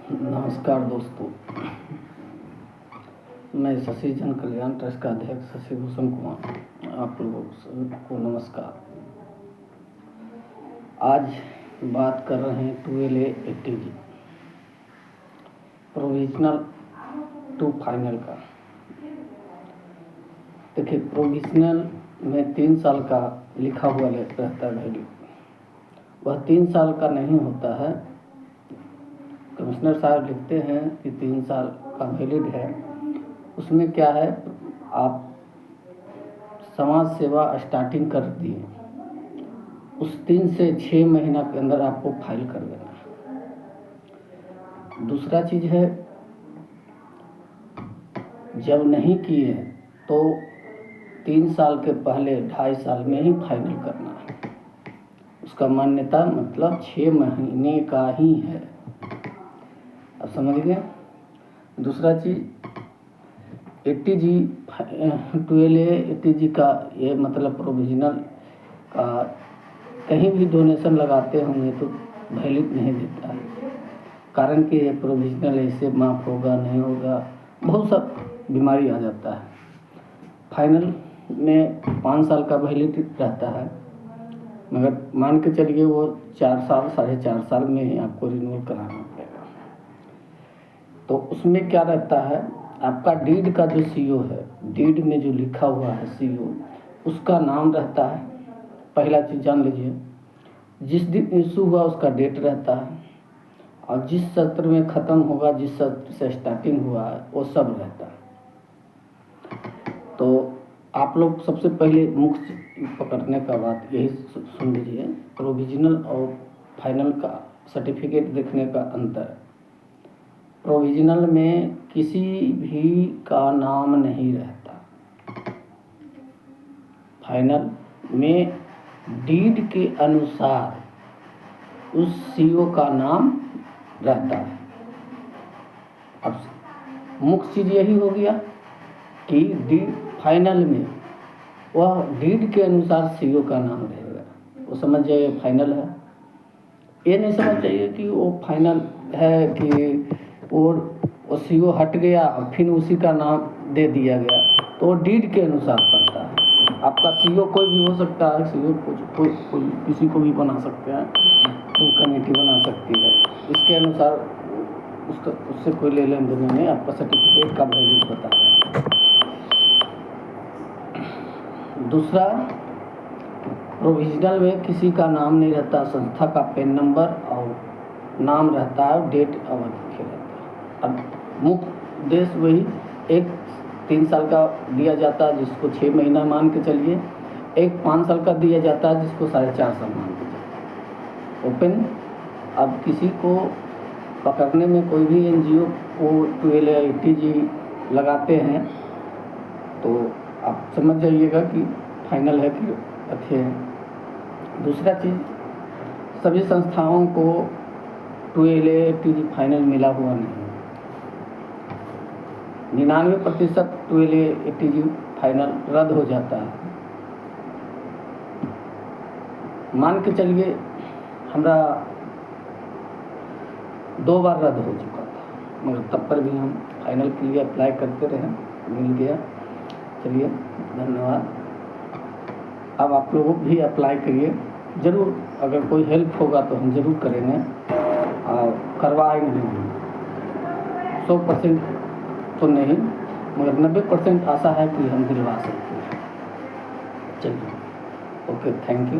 नमस्कार दोस्तों, मैं शशि जन कल्याण ट्रस्ट का अध्यक्ष शशि भूषण कुमार आप लोगों को नमस्कार। आज बात कर रहे हैं 2LA ATG provisional to final का। देखिए, प्रोविजनल में 3 साल का लिखा हुआ रहता है वैल्यू, वह 3 साल का नहीं होता है। कमिश्नर साहब लिखते हैं कि 3 साल का वैलिड है। उसमें क्या है, आप समाज सेवा स्टार्टिंग कर दिए, उस 3 से 6 महीना के अंदर आपको फाइल कर देना है। दूसरा चीज़ है, जब नहीं किए तो 3 साल के पहले 2.5 साल में ही फाइनल करना है। उसका मान्यता मतलब 6 महीने का ही है। अब समझ गए। दूसरा चीज़, ATG 2LA ATG का ये मतलब प्रोविजनल का कहीं भी डोनेशन लगाते होंगे तो वैलिड नहीं देता है। कारण कि ये प्रोविजनल ऐसे माफ़ होगा नहीं होगा, बहुत सब बीमारी आ जाता है। फाइनल में 5 साल का वैलिड रहता है, मगर मान के चलिए वो 4 साल 4.5 साल में ही आपको रिन्यूअल कराना पड़ेगा। तो उसमें क्या रहता है, आपका डीड का जो CO है, डीड में जो लिखा हुआ है CO, उसका नाम रहता है। पहला चीज़ जान लीजिए, जिस दिन इशू हुआ उसका डेट रहता है, और जिस सत्र में ख़त्म होगा, जिस सत्र से स्टार्टिंग हुआ है, वो सब रहता है। तो आप लोग सबसे पहले मुख्य पकड़ने का बात यही सुन लीजिए, प्रोविजनल और फाइनल का सर्टिफिकेट देखने का अंतर। प्रोविजनल में किसी भी का नाम नहीं रहता, फाइनल में डीड के अनुसार उस CO का नाम रहता है। अब मुख्य चीज़ यही हो गया कि डीड फाइनल में वह डीड के अनुसार CO का नाम रहेगा, वो समझ जाइए फाइनल है। ये नहीं समझ चाहिए कि वो फाइनल है कि और वो CO हट गया और फिर उसी का नाम दे दिया गया, तो वो डीड के अनुसार पड़ता है। आपका CO कोई भी हो सकता है, CO कोई किसी को भी बना सकते हैं, कोई कमेटी बना सकती है। इसके अनुसार उससे कोई ले लेन देन में आपका सर्टिफिकेट का वैल्यू बता रहे हैं। दूसरा, प्रोविजनल में किसी का नाम नहीं रहता, संस्था का पेन नंबर और नाम रहता है, डेट अवधि के रहता है। अब मुख्य उद्देश्य वही, एक 3 साल का दिया जाता है जिसको 6 महीना मान के चलिए, एक 5 साल का दिया जाता है जिसको 4.5 साल मान के चलिए। ओपन। अब किसी को पकड़ने में कोई भी NGO को 2LA ATG लगाते हैं तो आप समझ जाइएगा कि फाइनल है कि अच्छे हैं। दूसरा चीज़, सभी संस्थाओं को 2LA ATG फाइनल मिला हुआ नहीं। 99% 2LA ATG फाइनल रद्द हो जाता है। मान के चलिए हमारा 2 बार रद्द हो चुका था, मगर तब पर भी हम फाइनल के लिए अप्लाई करते रहे, मिल गया। चलिए, धन्यवाद। अब आप लोग भी अप्लाई करिए ज़रूर। अगर कोई हेल्प होगा तो हम ज़रूर करेंगे और करवाएंगे। 100% तो नहीं, मगर 90% आशा है कि हम दिलवा सकते हैं। चलिए, ओके, थैंक यू।